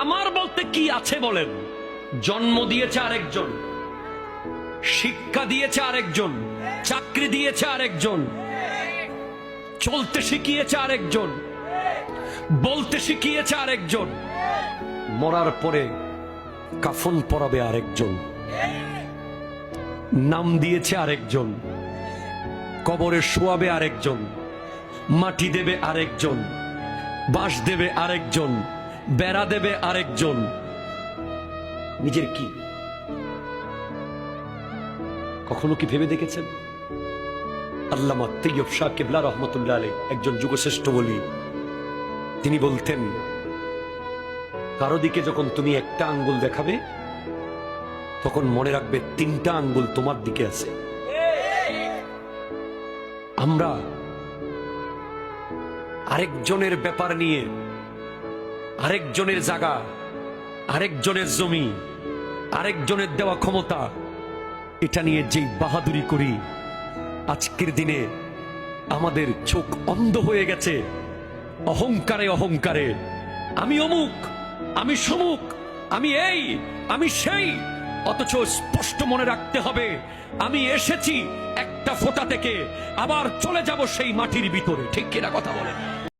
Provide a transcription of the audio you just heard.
আমার বলতে কি আছে বলেন? জন্ম দিয়েছে আরেকজন, শিক্ষা দিয়েছে আরেকজন, চাকরি দিয়েছে আরেকজন, চলতে শিখিয়েছে আরেকজন, বলতে শিখিয়েছে আরেকজন, মরার পরে কাফন পরাবে আরেকজন, নাম দিয়েছে আরেকজন, কবরে শোয়াবে আরেকজন, মাটি দেবে আরেকজন, বাঁশ দেবে আরেকজন, বেড়া দেবে আরেকজন। নিজের কি কখনো কি ভেবে দেখেছেন? আল্লামা তৈয়ব শাহ কিবলা রহমতুল্লাহ আলাইহ একজন যুগশ্রেষ্ঠ বলি, তিনি বলতেন, কারো দিকে যখন তুমি একটা আঙ্গুল দেখাবে তখন মনে রাখবে 3টা আঙ্গুল তোমার দিকে আছে। আমরা আরেকজনের ব্যাপার নিয়ে, আরেকজনের জায়গা, আরেকজনের জমি, আরেকজনের দেওয়া ক্ষমতা, এটা নিয়ে যেই বাহাদুরি করি, আজকের দিনে আমাদের চোখ অন্ধ হয়ে গেছে অহংকারে অহংকারে। আমি অমুক, আমি সমুক, আমি এই, আমি সেই। অথচ স্পষ্ট মনে রাখতে হবে, আমি এসেছি একটা ফোঁটা থেকে, আবার চলে যাব সেই মাটির ভিতরে। ঠিক কিনা কথা বলেন?